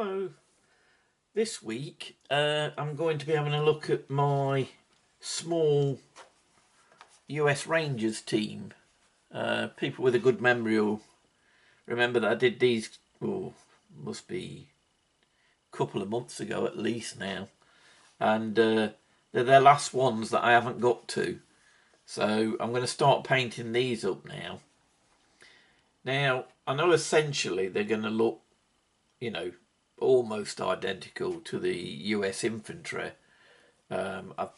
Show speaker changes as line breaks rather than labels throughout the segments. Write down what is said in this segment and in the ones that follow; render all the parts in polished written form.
So this week I'm going to be having a look at my small US Rangers team. People with a good memory will remember that I did these, must be a couple of months ago at least now. And they're their last ones that I haven't got to. So I'm going to start painting these up now. Now, I know essentially they're going to look, almost identical to the US Infantry. I've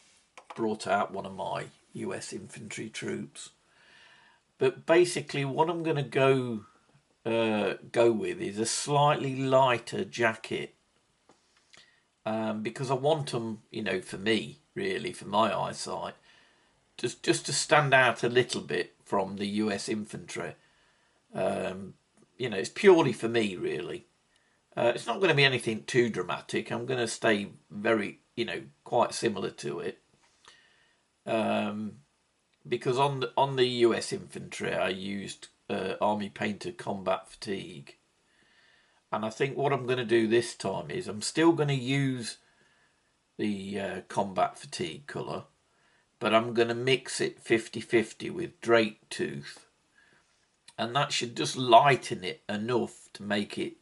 brought out one of my US Infantry troops. But basically what I'm going to go with is a slightly lighter jacket. Because I want them, for me, really, for my eyesight, just to stand out a little bit from the US Infantry. It's purely for me, really. It's not going to be anything too dramatic. I'm going to stay very, quite similar to it. Because on the US Infantry, I used Army Painter Combat Fatigue. And I think what I'm going to do this time is I'm still going to use the Combat Fatigue colour, but I'm going to mix it 50-50 with Drake Tooth. And that should just lighten it enough to make it,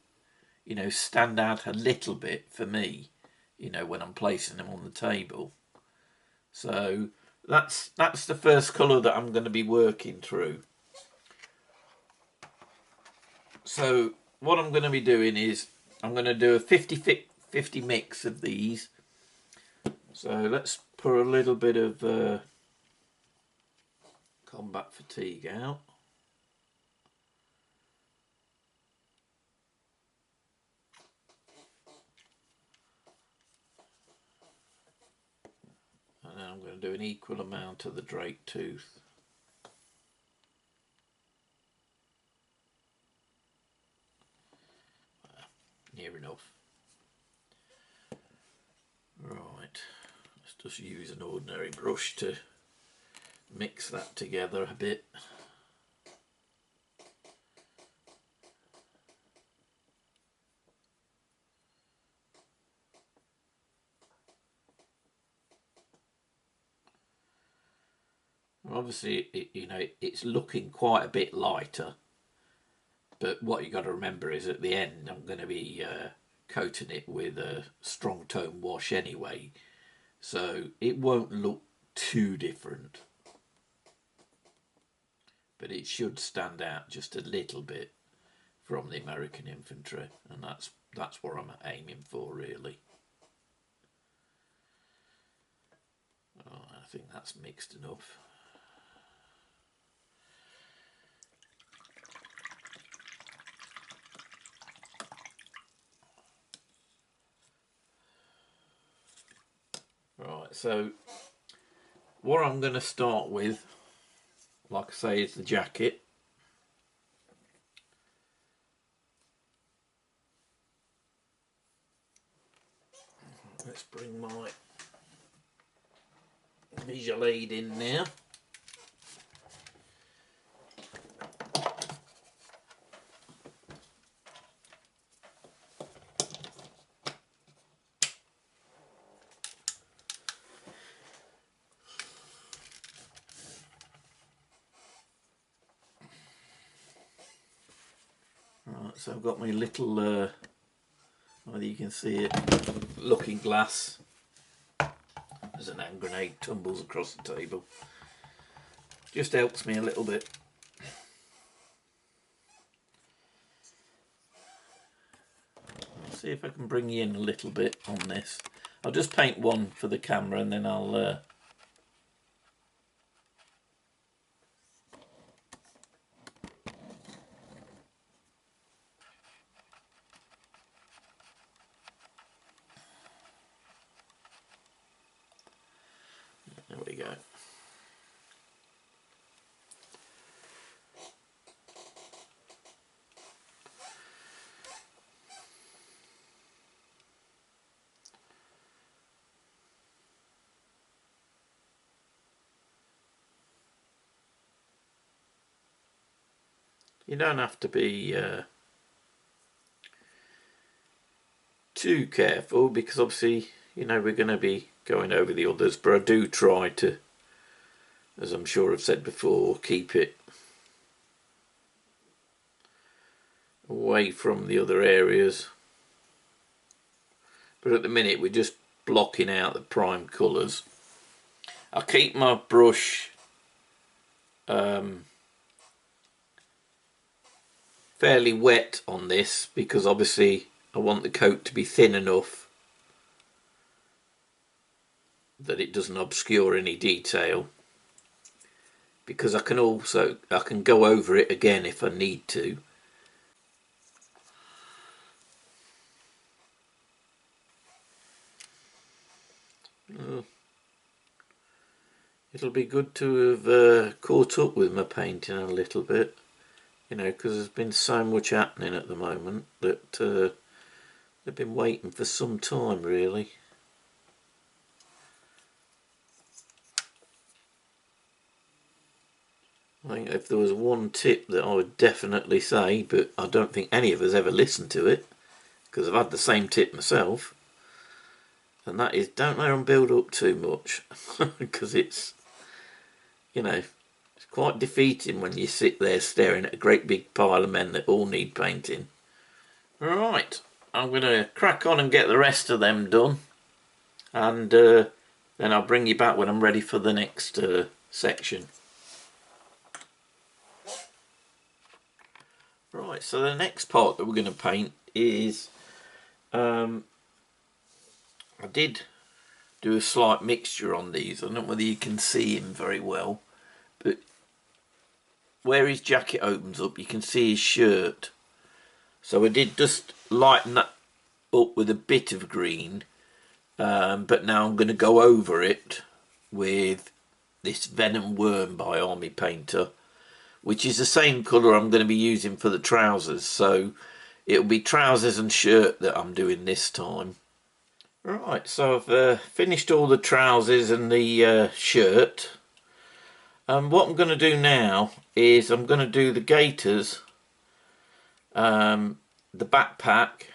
stand out a little bit for me, when I'm placing them on the table. So that's the first colour that I'm going to be working through. So what I'm going to be doing is I'm going to do a 50-50 mix of these. So let's pour a little bit of Combat Fatigue out. And then I'm going to do an equal amount of the Drake Tooth. Near enough. Right, let's just use an ordinary brush to mix that together a bit. Obviously, it's looking quite a bit lighter, but what you got to remember is at the end I'm going to be coating it with a strong tone wash anyway, so it won't look too different, but it should stand out just a little bit from the American Infantry, and that's what I'm aiming for, really. I think that's mixed enough. Right, so what I'm going to start with, like I say, is the jacket. Let's bring my visual aid in now. Right, so I've got my little, whether you can see it, looking glass. As an hand grenade tumbles across the table. Just helps me a little bit. Let's see if I can bring you in a little bit on this. I'll just paint one for the camera and then I'll there we go. You don't have to be too careful, because obviously, you know, we're going to be going over the others, but I do try to, as I'm sure I've said before, keep it away from the other areas. But at the minute we're just blocking out the prime colours. I keep my brush fairly wet on this, because obviously I want the coat to be thin enough that it doesn't obscure any detail, because I can go over it again if I need to. It'll be good to have caught up with my painting a little bit, you know, because there's been so much happening at the moment that I've been waiting for some time, really. I think if there was one tip that I would definitely say, but I don't think any of us ever listened to it, because I've had the same tip myself, and that is, don't let them build up too much, because it's, you know, it's quite defeating when you sit there staring at a great big pile of men that all need painting. Right, I'm going to crack on and get the rest of them done, and then I'll bring you back when I'm ready for the next section. Right, so the next part that we're going to paint is, I did do a slight mixture on these. I don't know whether you can see him very well, but where his jacket opens up you can see his shirt. So I did just lighten that up with a bit of green, but now I'm going to go over it with this Venom Worm by Army Painter, which is the same colour I'm going to be using for the trousers. So it'll be trousers and shirt that I'm doing this time. Right, so I've finished all the trousers and the shirt. What I'm going to do now is I'm going to do the gaiters, the backpack,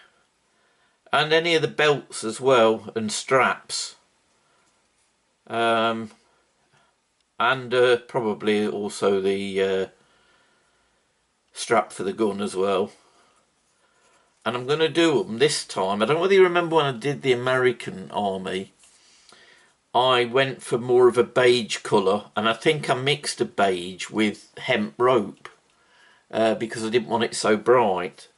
and any of the belts as well, and straps. And probably also the strap for the gun as well. And I'm going to do them this time. I don't know whether you remember when I did the American Army, I went for more of a beige colour, and I think I mixed a beige with hemp rope because I didn't want it so bright.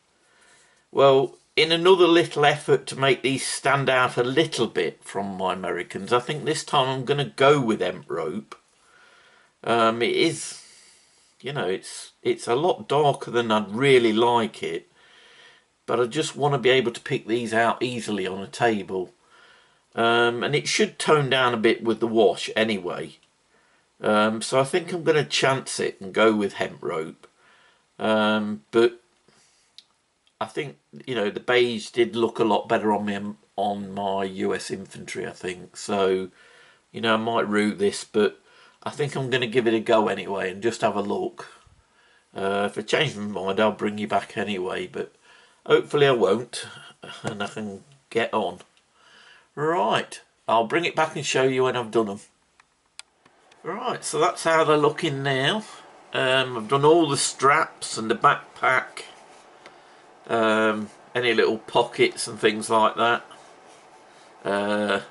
Well, in another little effort to make these stand out a little bit from my Americans, I think this time I'm going to go with hemp rope. It is, you know, it's a lot darker than I'd really like it, but I just want to be able to pick these out easily on a table. And it should tone down a bit with the wash anyway. So I think I'm going to chance it and go with hemp rope. But I think, you know, the beige did look a lot better on me on my US Infantry, I think. So, you know, I might rue this, but I think I'm going to give it a go anyway and just have a look. If I change my mind, I'll bring you back anyway, but hopefully I won't, and I can get on. Right, I'll bring it back and show you when I've done them. Right, so that's how they're looking now. I've done all the straps and the backpack, any little pockets and things like that, the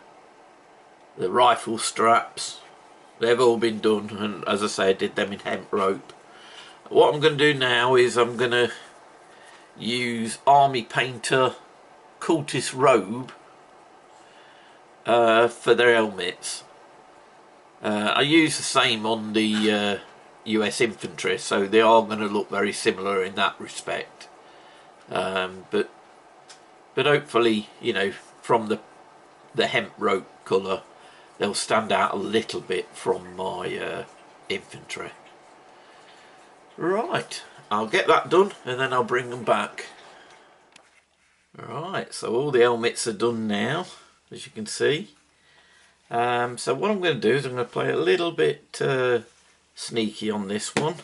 rifle straps, they've all been done, and as I say, I did them in hemp rope. What I'm going to do now is I'm going to use Army Painter Cultist Robe for their helmets. I use the same on the US Infantry, so they are going to look very similar in that respect. But hopefully, you know, from the hemp rope colour, they'll stand out a little bit from my infantry. Right, I'll get that done and then I'll bring them back. Right, so all the helmets are done now, as you can see. So what I'm going to do is I'm going to play a little bit sneaky on this one,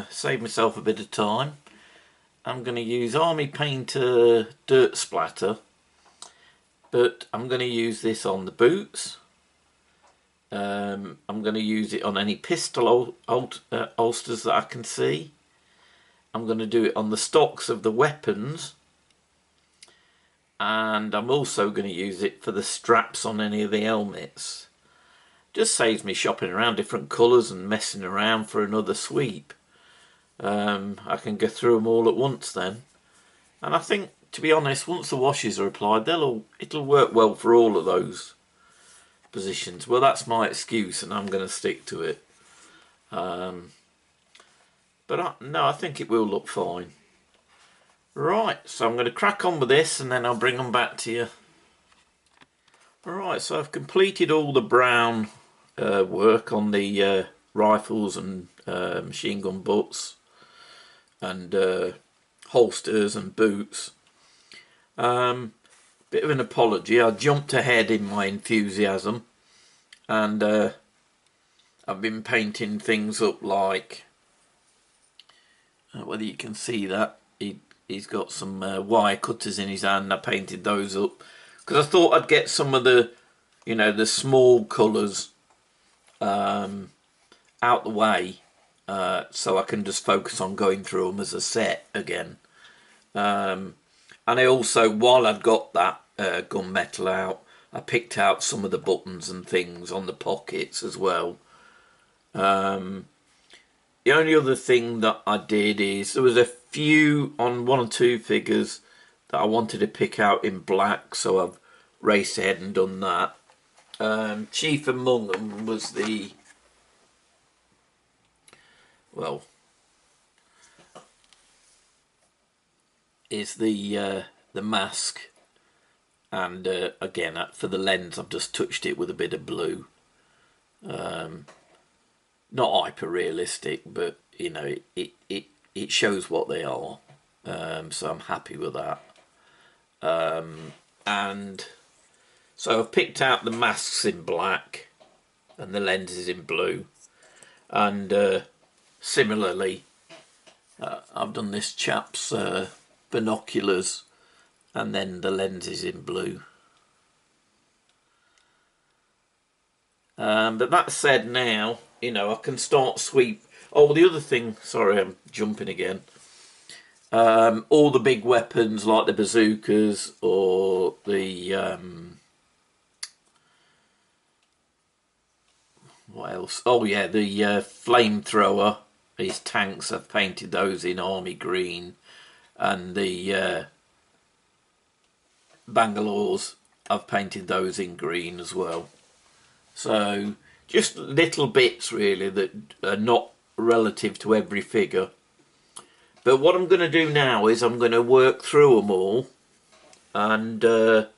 save myself a bit of time, I'm going to use Army Painter Dirt Splatter, but I'm going to use this on the boots. I'm going to use it on any pistol holsters that I can see. I'm going to do it on the stocks of the weapons, and I'm also going to use it for the straps on any of the helmets. Just saves me shopping around different colours and messing around for another sweep. I can go through them all at once then, and I think, to be honest, once the washes are applied, it'll work well for all of those positions. Well, that's my excuse, and I'm going to stick to it. But no, I think it will look fine. Right, so I'm going to crack on with this, and then I'll bring them back to you. Alright, so I've completed all the brown work on the rifles and machine gun butts and holsters and boots. Bit of an apology, I jumped ahead in my enthusiasm, and I've been painting things up like, whether you can see that, he's got some wire cutters in his hand. I painted those up because I thought I'd get some of the, the small colours out the way, so I can just focus on going through them as a set again. And I also, while I'd got that gunmetal out, I picked out some of the buttons and things on the pockets as well. The only other thing that I did is there was a few on one or two figures that I wanted to pick out in black, so I've raced ahead and done that. Chief among them was the mask, and again, for the lens I've just touched it with a bit of blue. Not hyper realistic, but it shows what they are, so I'm happy with that. And so I've picked out the masks in black and the lenses in blue, and similarly I've done this chap's binoculars and then the lenses in blue. But that said, now I can start sweep. Oh, the other thing, sorry, I'm jumping again. All the big weapons like the bazookas or the what else? Oh yeah, the flamethrower. These tanks, I've painted those in army green, and the Bangalore's, I've painted those in green as well. So just little bits really that are not relative to every figure. But what I'm going to do now is I'm going to work through them all, and I'm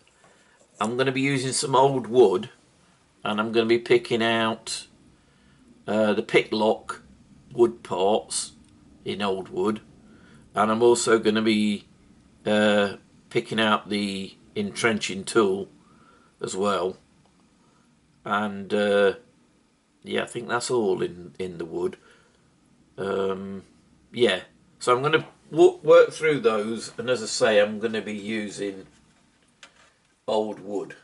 going to be using some old wood, and I'm going to be picking out the picklock wood parts in old wood, and I'm also going to be picking out the entrenching tool as well. And yeah, I think that's all in the wood. Yeah, so I'm going to work through those, and as I say, I'm going to be using old wood.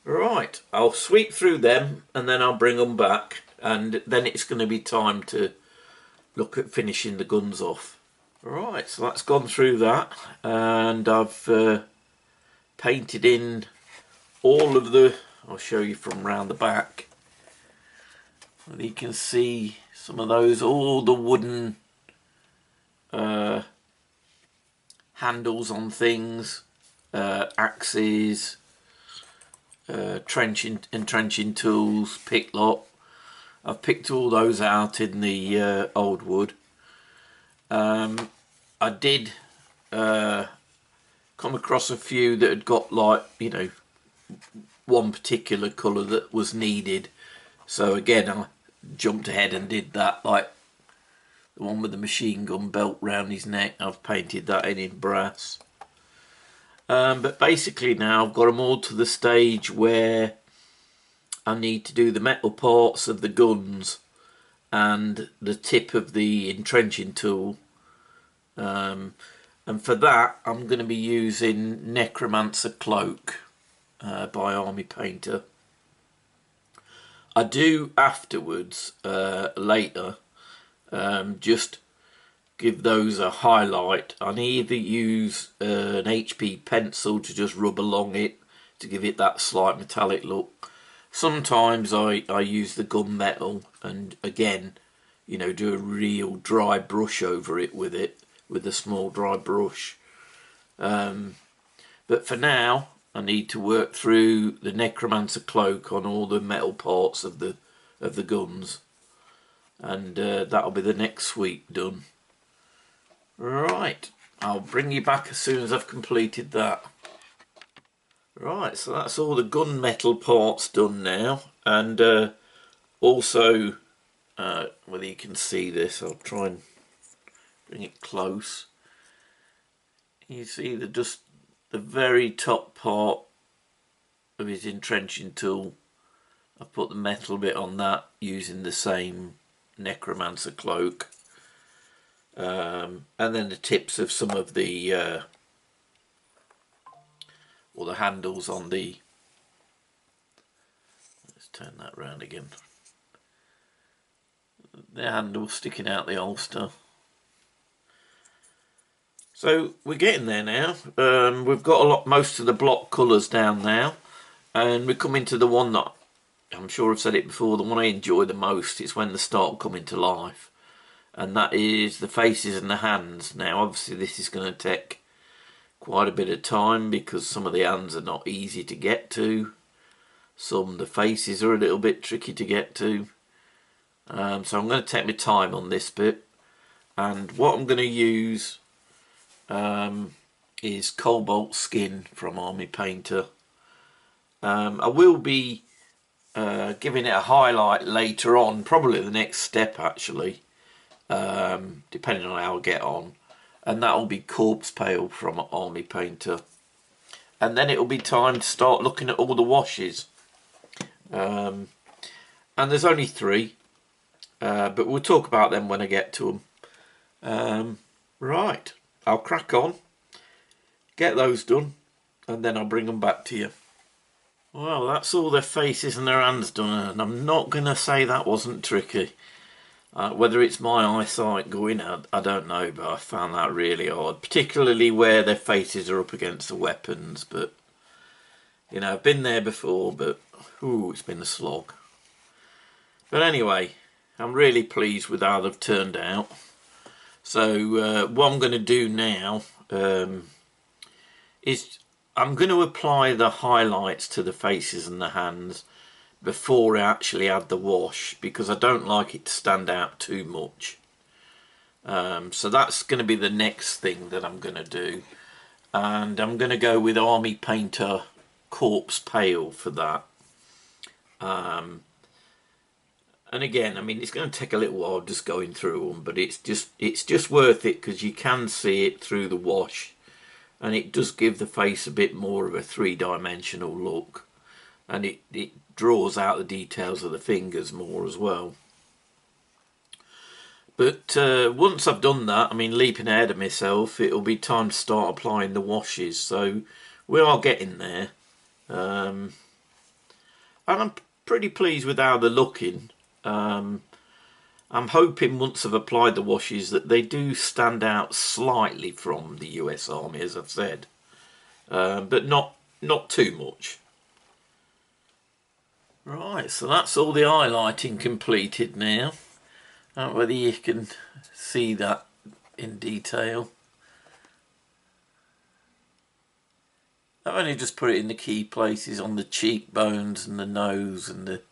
Right, I'll sweep through them and then I'll bring them back, and then it's going to be time to look at finishing the guns off. Right, so that's gone through that, and I've painted in all of the, I'll show you from round the back. You can see some of those, all the wooden handles on things, axes, entrenching tools, picklock. I've picked all those out in the old wood. I did come across a few that had got, like, one particular colour that was needed, so again I jumped ahead and did that, like the one with the machine gun belt round his neck. I've painted that in brass. But basically now I've got them all to the stage where I need to do the metal parts of the guns, and the tip of the entrenching tool. And for that I'm going to be using Necromancer Cloak by Army Painter. I do afterwards, later, just give those a highlight. I either use an HP pencil to just rub along it to give it that slight metallic look. Sometimes I use the gunmetal and again, you know, do a real dry brush over it with a small dry brush. But for now I need to work through the Necromancer Cloak on all the metal parts of the guns, and that'll be the next sweep done. Right, I'll bring you back as soon as I've completed that. Right, so that's all the gunmetal parts done now, and also whether you can see this, I'll try and bring it close. You see just the very top part of his entrenching tool. I've put the metal bit on that using the same Necromancer Cloak, and then the tips of some of the or the handles on the, let's turn that round again, the handle sticking out the holster. So we're getting there now. We've got most of the block colours down now, and we're coming to the one that I'm sure I've said it before, the one I enjoy the most. It's when they start coming to life, and that is the faces and the hands. Now obviously this is going to take quite a bit of time because some of the hands are not easy to get to, the faces are a little bit tricky to get to, so I'm going to take my time on this bit. And what I'm going to use is Cobalt Skin from Army Painter. I will be giving it a highlight later on, probably the next step actually, depending on how I get on, and that will be Corpse Pale from Army Painter. And then it will be time to start looking at all the washes, and there's only 3, but we'll talk about them when I get to them. Right, I'll crack on, get those done, and then I'll bring them back to you. Well, that's all their faces and their hands done, and I'm not going to say that wasn't tricky. Whether it's my eyesight going, I don't know, but I found that really hard, particularly where their faces are up against the weapons. But, you know, I've been there before, but, ooh, it's been a slog. But anyway, I'm really pleased with how they've turned out. So, what I'm going to do now is I'm going to apply the highlights to the faces and the hands before I actually add the wash, because I don't like it to stand out too much. So that's going to be the next thing that I'm going to do, and I'm going to go with Army Painter Corpse Pale for that. And again, I mean, it's going to take a little while just going through them, but it's just worth it because you can see it through the wash, and it does give the face a bit more of a 3-dimensional look, and it draws out the details of the fingers more as well. But once I've done that, I mean, leaping ahead of myself, it'll be time to start applying the washes. So we are getting there, and I'm pretty pleased with how they're looking. I'm hoping once I've applied the washes that they do stand out slightly from the US Army, as I've said, but not too much. Right, so that's all the highlighting completed now. I don't know whether you can see that in detail. I've only just put it in the key places on the cheekbones and the nose and the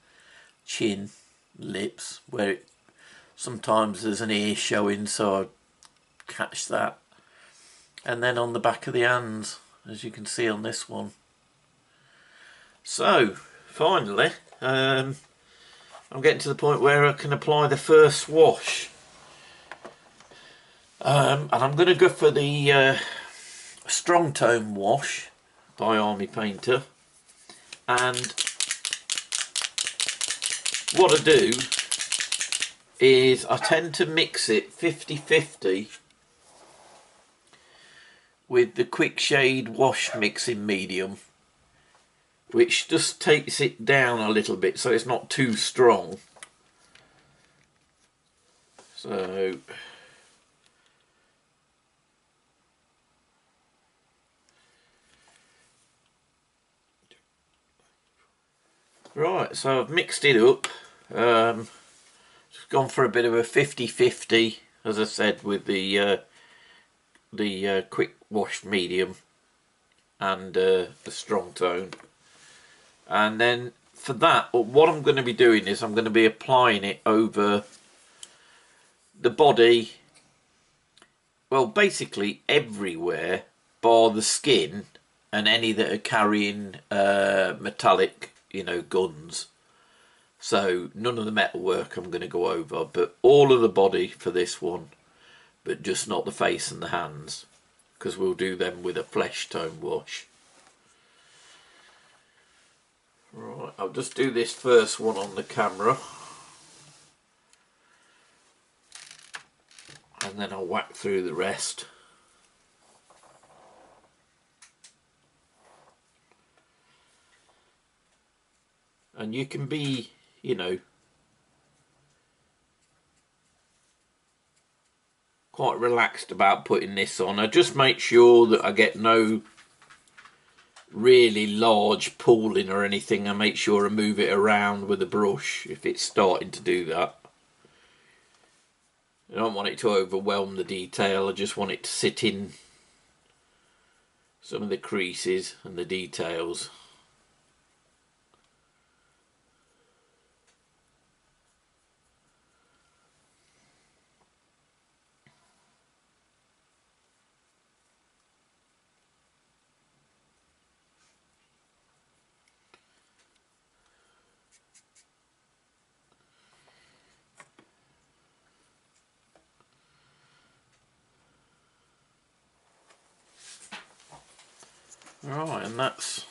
chin, lips, where sometimes there's an ear showing, so I catch that. And then on the back of the hands, as you can see on this one. So finally, I'm getting to the point where I can apply the first wash, and I'm going to go for the Strong Tone wash by Army Painter. And what I do is I tend to mix it 50-50 with the quick shade wash mixing medium, which just takes it down a little bit so it's not too strong. So right, so I've mixed it up. Just gone for a bit of a 50-50, as I said, with the quick wash medium and the strong tone. And then for that, what I'm going to be doing is I'm going to be applying it over the body, well, basically everywhere bar the skin and any that are carrying metallic, you know, guns. So none of the metal work I'm going to go over, but all of the body for this one, but just not the face and the hands, because we'll do them with a flesh tone wash. Right, I'll just do this first one on the camera, and then I'll whack through the rest. And you can be, you know, quite relaxed about putting this on. I just make sure that I get no really large pooling or anything. I make sure I move it around with a brush if it's starting to do that. I don't want it to overwhelm the detail. I just want it to sit in some of the creases and the details. Right, and that's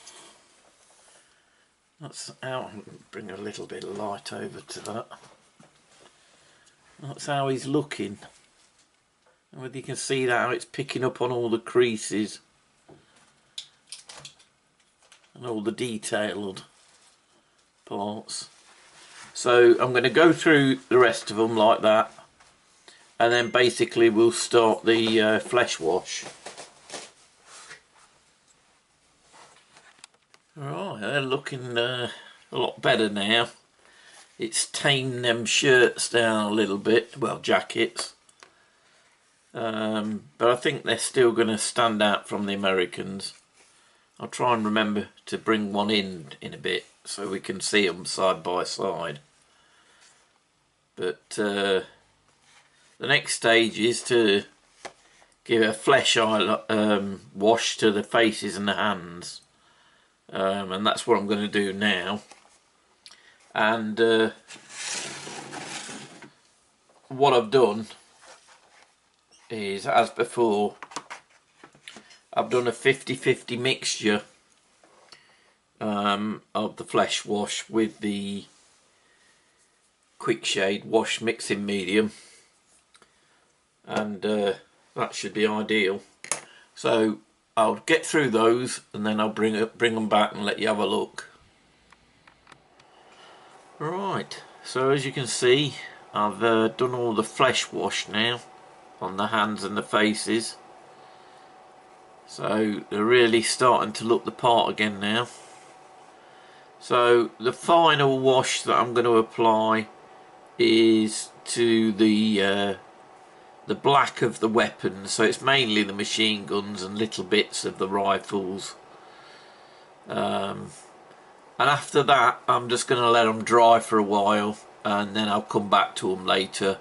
out. Bring a little bit of light over to that. That's how he's looking. And whether you can see that, how it's picking up on all the creases and all the detailed parts. So I'm going to go through the rest of them like that, and then basically we'll start the flesh wash. Right, they're looking a lot better now. It's tamed them shirts down a little bit, well, jackets. But I think they're still going to stand out from the Americans. I'll try and remember to bring one in a bit so we can see them side by side. But the next stage is to give a flesh wash to the faces and the hands. And that's what I'm going to do now. And what I've done is, as before, I've done a 50-50 mixture of the flesh wash with the quick shade wash mixing medium, and that should be ideal. So I'll get through those and then I'll bring them back and let you have a look. Right, so as you can see, I've done all the flesh wash now on the hands and the faces. So they're really starting to look the part again now. So the final wash that I'm going to apply is to the black of the weapons. So it's mainly the machine guns and little bits of the rifles. And after that, I'm just going to let them dry for a while, and then I'll come back to them later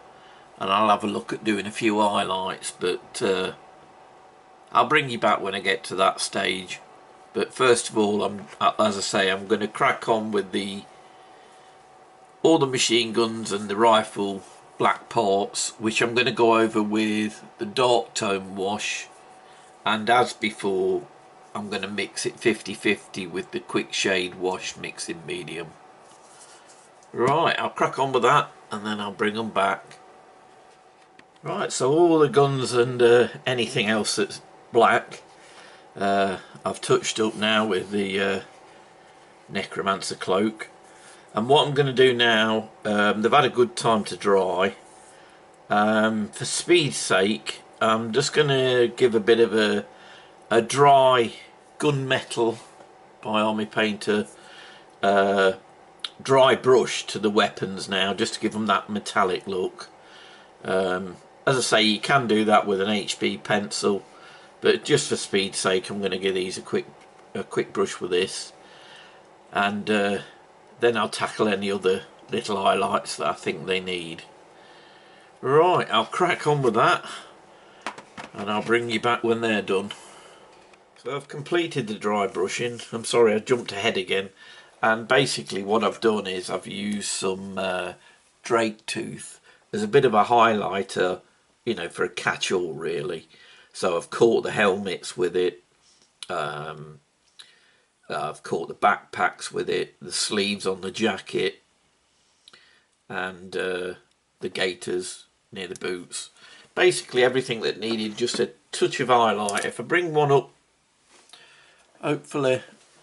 and I'll have a look at doing a few highlights. But I'll bring you back when I get to that stage. But first of all, as I say, I'm going to crack on with all the machine guns and the rifle black parts, which I'm going to go over with the dark tone wash, and as before, I'm going to mix it 50-50 with the quick shade wash mixing medium. Right, I'll crack on with that and then I'll bring them back. Right, so all the guns and anything else that's black I've touched up now with the necromancer cloak. And what I'm going to do now, they've had a good time to dry. For speed's sake, I'm just going to give a bit of a dry gunmetal by Army Painter dry brush to the weapons now, just to give them that metallic look. As I say, you can do that with an HB pencil, but just for speed's sake, I'm going to give these a quick brush with this, and then I'll tackle any other little highlights that I think they need. Right, I'll crack on with that, and I'll bring you back when they're done. So I've completed the dry brushing. I'm sorry, I jumped ahead again. And basically what I've done is I've used some drake tooth as a bit of a highlighter, you know, for a catch-all really. So I've caught the helmets with it. I've caught the backpacks with it, the sleeves on the jacket, and the gaiters near the boots. Basically everything that needed just a touch of highlight. If I bring one up, hopefully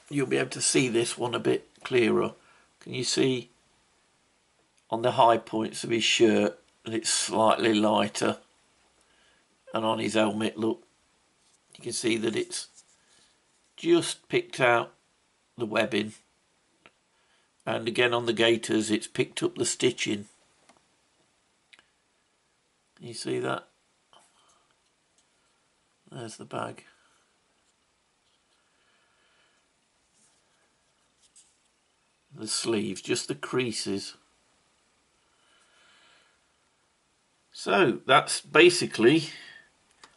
you'll be able to see this one a bit clearer. Can you see on the high points of his shirt that it's slightly lighter, and on his helmet, look, you can see that it's just picked out the webbing, and again on the gaiters it's picked up the stitching. Can you see that? There's the bag. The sleeves, just the creases. So that's basically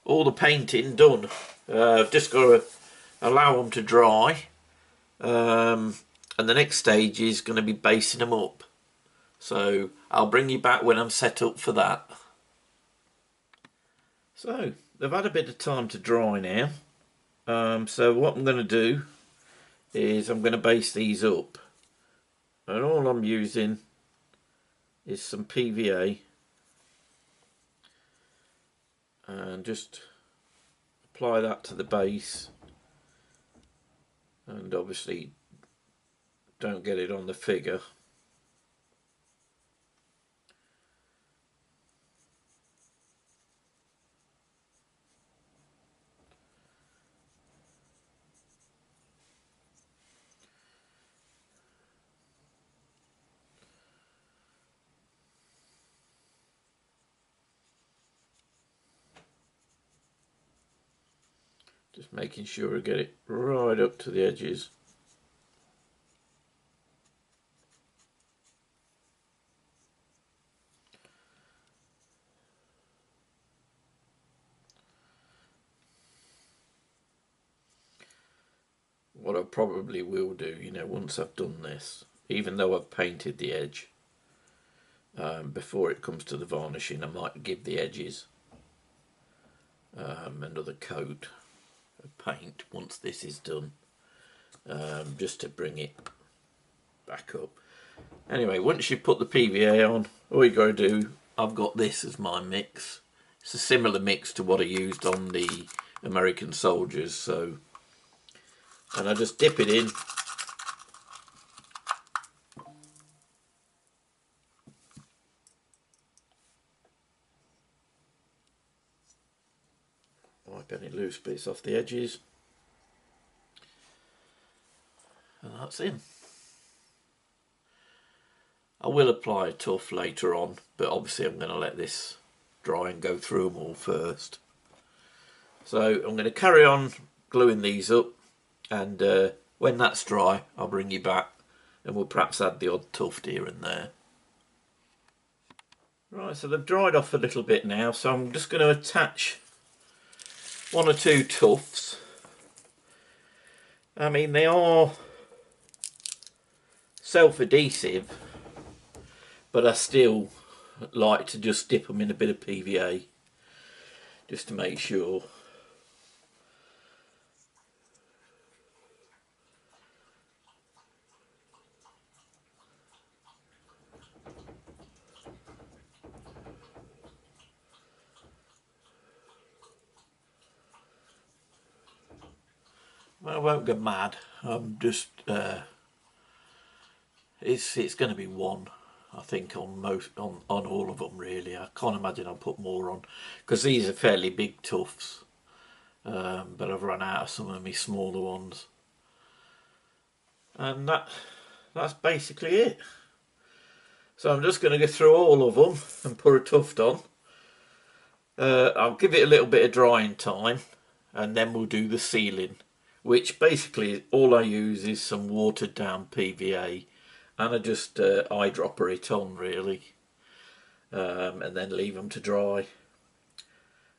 all the painting done. I've just got to allow them to dry, and the next stage is going to be basing them up. So I'll bring you back when I'm set up for that. So they've had a bit of time to dry now. So what I'm going to do is I'm going to base these up, and all I'm using is some PVA, and just apply that to the base, and obviously don't get it on the figure. Just making sure I get it right up to the edges. What I probably will do, you know, once I've done this, even though I've painted the edge, before it comes to the varnishing, I might give the edges another coat of paint once this is done, just to bring it back up. Anyway, once you put the PVA on, all you got to do, I've got this as my mix. It's a similar mix to what I used on the American soldiers, so, and I just dip it in. Wipe any loose bits off the edges, and that's in. I will apply a tuff later on, but obviously I'm going to let this dry and go through them all first. So I'm going to carry on gluing these up, and when that's dry I'll bring you back and we'll perhaps add the odd tuft here and there. Right, so they've dried off a little bit now, so I'm just going to attach one or two tufts. I mean, they are self-adhesive, but I still like to just dip them in a bit of PVA just to make sure. I won't go mad. I'm just it's going to be one, I think, on all of them really. I can't imagine I'll put more on because these are fairly big tufts, but I've run out of some of my smaller ones, and that's basically it. So I'm just going to go through all of them and put a tuft on. I'll give it a little bit of drying time, and then we'll do the sealing, which basically all I use is some watered down PVA, and I just eyedropper it on really, and then leave them to dry,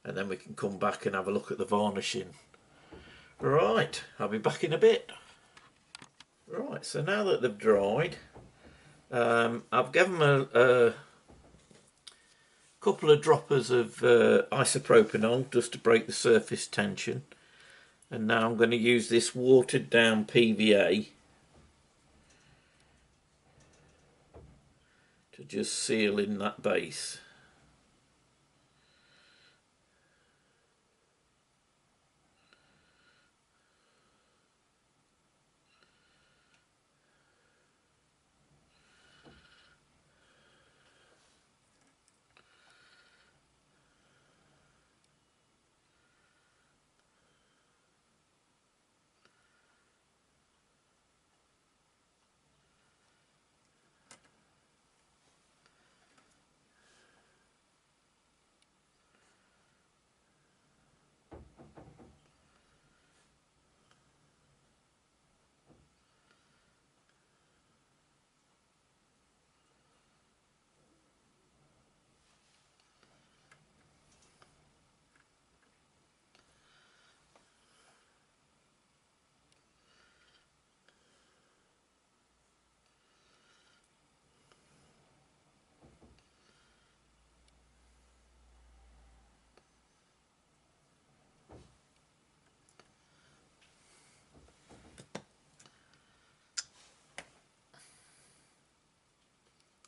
and then we can come back and have a look at the varnishing. Right, I'll be back in a bit. Right, so now that they've dried, I've given them a couple of droppers of isopropanol just to break the surface tension, and now I'm going to use this watered down PVA to just seal in that base.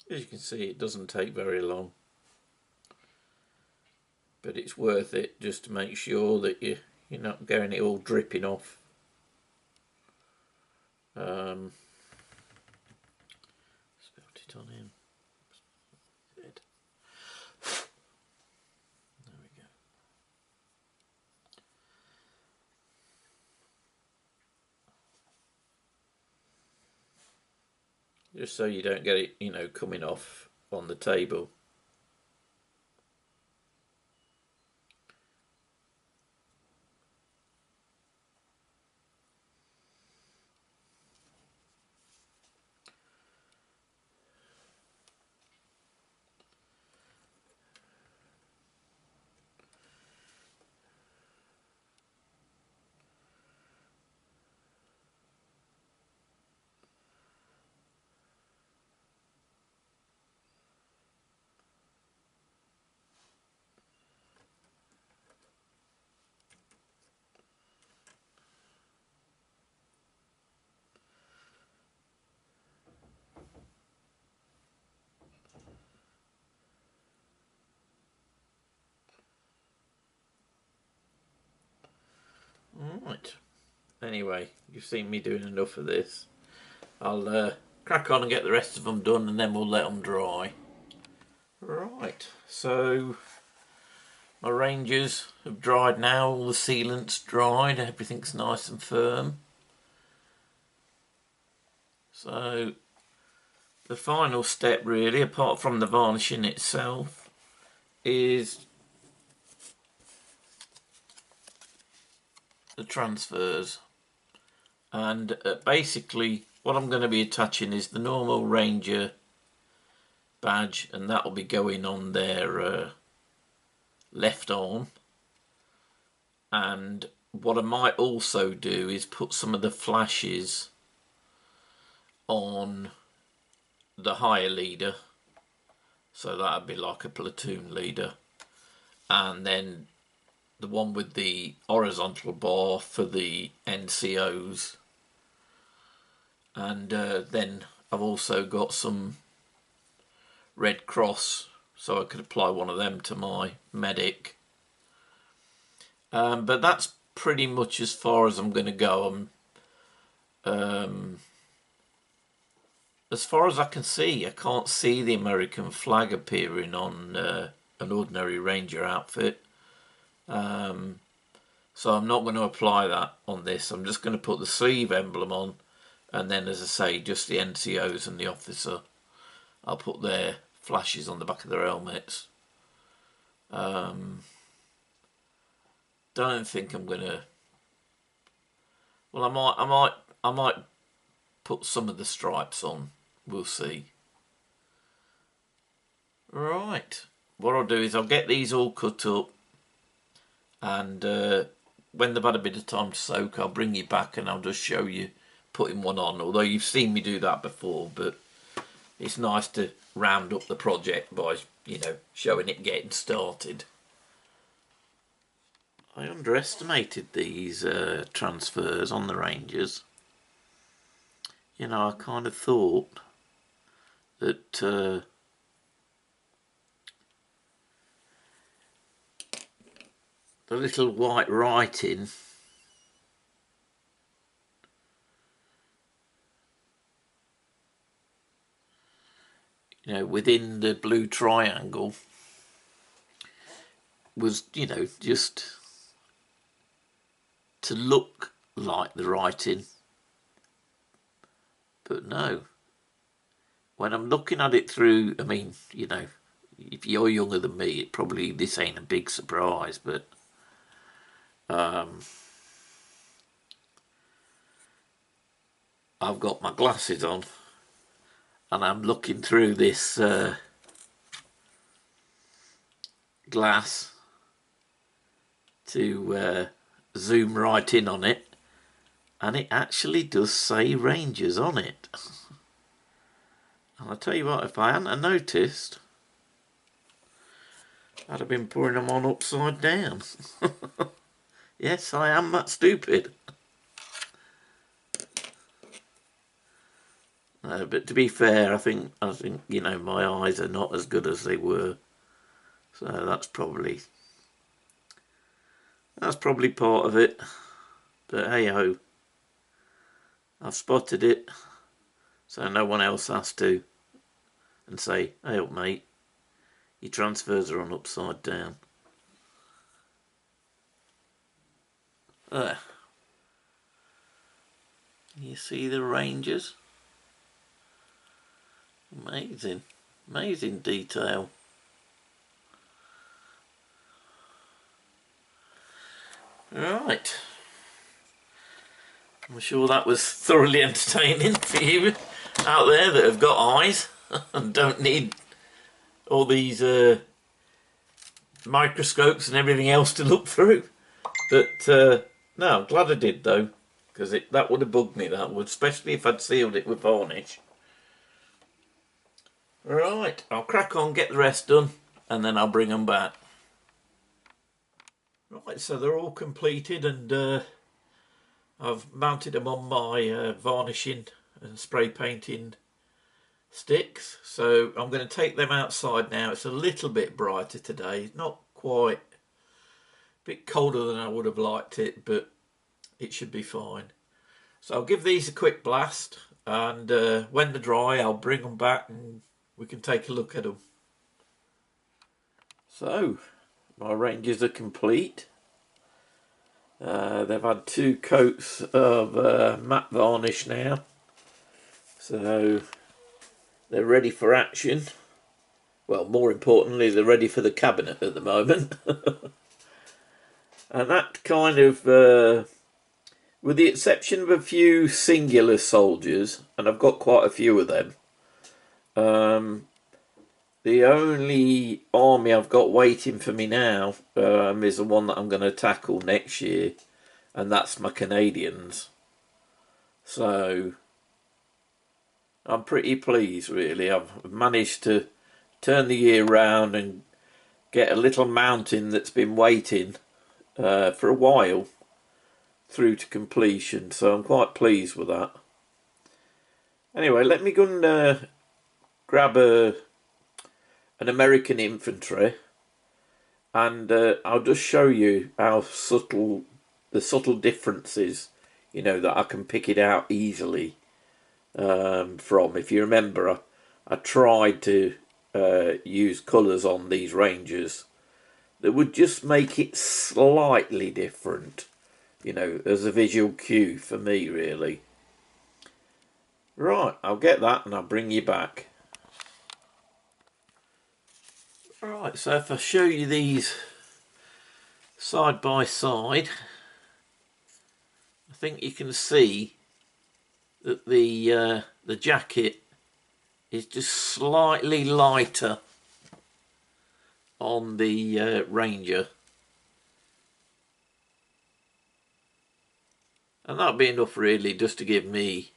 As you can see, it doesn't take very long, but it's worth it just to make sure that you're not getting it all dripping off. Spilt it on him. There we go. Just so you don't get it, coming off on the table. Right. Anyway, you've seen me doing enough of this. I'll crack on and get the rest of them done, and then we'll let them dry. Right, so my Rangers have dried now, all the sealant's dried, everything's nice and firm. So the final step really, apart from the varnishing itself, is the transfers. And basically what I'm going to be attaching is the normal Ranger badge, and that will be going on their left arm. And what I might also do is put some of the flashes on the higher leader, so that would be like a platoon leader, and then the one with the horizontal bar for the NCOs. And then I've also got some Red Cross, so I could apply one of them to my medic. But that's pretty much as far as I'm going to go. As far as I can see, I can't see the American flag appearing on an ordinary Ranger outfit. So I'm not going to apply that on this. I'm just going to put the sleeve emblem on, and then, as I say, just the NCOs and the officer. I'll put their flashes on the back of their helmets. Don't think I'm gonna. Well, I might put some of the stripes on. We'll see. Right. What I'll do is I'll get these all cut up, and when they've had a bit of time to soak, I'll bring you back and I'll just show you putting one on. Although you've seen me do that before, but it's nice to round up the project by, you know, showing it getting started. I underestimated these transfers on the Rangers. You know, I kind of thought that the little white writing you know, within the blue triangle was, you know, just to look like the writing. But no, when I'm looking at it through, I mean, you know, if you're younger than me, it probably, this ain't a big surprise, but I've got my glasses on and I'm looking through this glass to zoom right in on it, and it actually does say Rangers on it. And I'll tell you what, if I hadn't noticed, I'd have been putting them on upside down. Yes, I am that stupid. But to be fair, I think you know, my eyes are not as good as they were, so that's probably part of it. But hey ho, I've spotted it, so no one else has to, and say, hey up mate, your transfers are on upside down. There. You see the Rangers? Amazing, amazing detail. Right. I'm sure that was thoroughly entertaining for you out there that have got eyes and don't need all these microscopes and everything else to look through. But no, I'm glad I did though, because that would have bugged me, that would, especially if I'd sealed it with varnish. Right, I'll crack on, get the rest done, and then I'll bring them back. Right, so they're all completed, and I've mounted them on my varnishing and spray painting sticks. So I'm going to take them outside now. It's a little bit brighter today, not quite, a bit colder than I would have liked it, but it should be fine. So I'll give these a quick blast, and when they're dry I'll bring them back and we can take a look at them. So my Rangers are complete. They've had 2 coats of matte varnish now, so they're ready for action. Well, more importantly, they're ready for the cabinet at the moment. And that kind of, with the exception of a few singular soldiers, and I've got quite a few of them, the only army I've got waiting for me now is the one that I'm going to tackle next year, and that's my Canadians. So I'm pretty pleased, really. I've managed to turn the year round and get a little mountain that's been waiting for a while through to completion, so I'm quite pleased with that. Anyway, let me go and grab an American infantry, and I'll just show you how subtle the subtle differences, you know, that I can pick it out easily from. If you remember, I tried to use colours on these Rangers that would just make it slightly different, you know, as a visual cue for me, really. Right, I'll get that and I'll bring you back. Right, so if I show you these side by side, I think you can see that the jacket is just slightly lighter on the Ranger, and that'll be enough really just to give me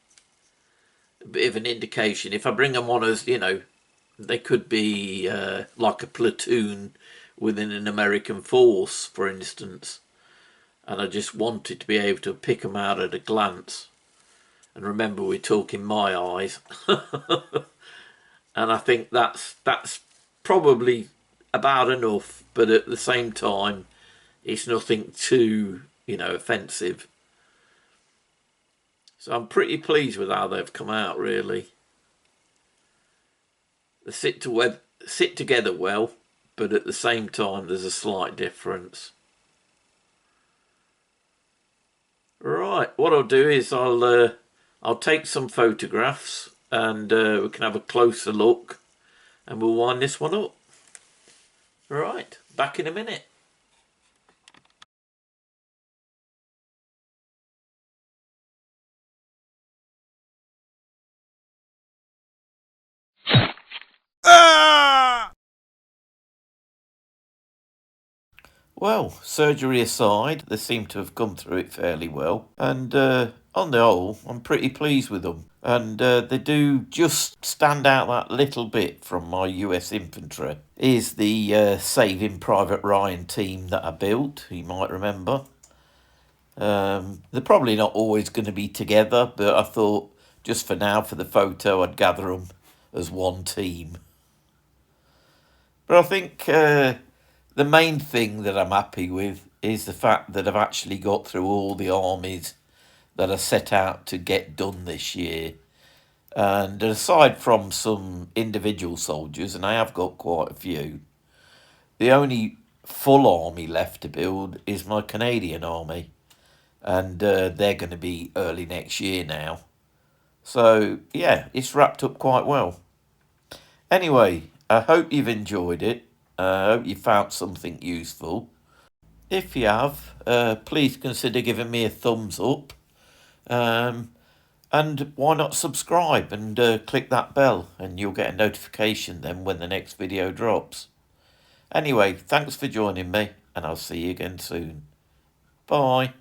a bit of an indication. If I bring them on as, you know, they could be like a platoon within an American force, for instance, and I just wanted to be able to pick them out at a glance. And remember, we're talking my eyes. And I think that's probably about enough, but at the same time it's nothing too, you know, offensive. So I'm pretty pleased with how they've come out, really. They sit together well, but at the same time there's a slight difference. Right, what I'll do is I'll take some photographs and we can have a closer look and we'll wind this one up. Right, back in a minute. Well, surgery aside, they seem to have come through it fairly well. And on the whole, I'm pretty pleased with them. And they do just stand out that little bit from my US Infantry. Is the Saving Private Ryan team that I built, you might remember. They're probably not always going to be together, but I thought just for now, for the photo, I'd gather them as one team. But I think the main thing that I'm happy with is the fact that I've actually got through all the armies that I set out to get done this year. And aside from some individual soldiers, and I have got quite a few, the only full army left to build is my Canadian army. And they're going to be early next year now. So, yeah, it's wrapped up quite well. Anyway, I hope you've enjoyed it. I hope you found something useful. If you have, please consider giving me a thumbs up. And why not subscribe and click that bell and you'll get a notification then when the next video drops. Anyway, thanks for joining me and I'll see you again soon. Bye.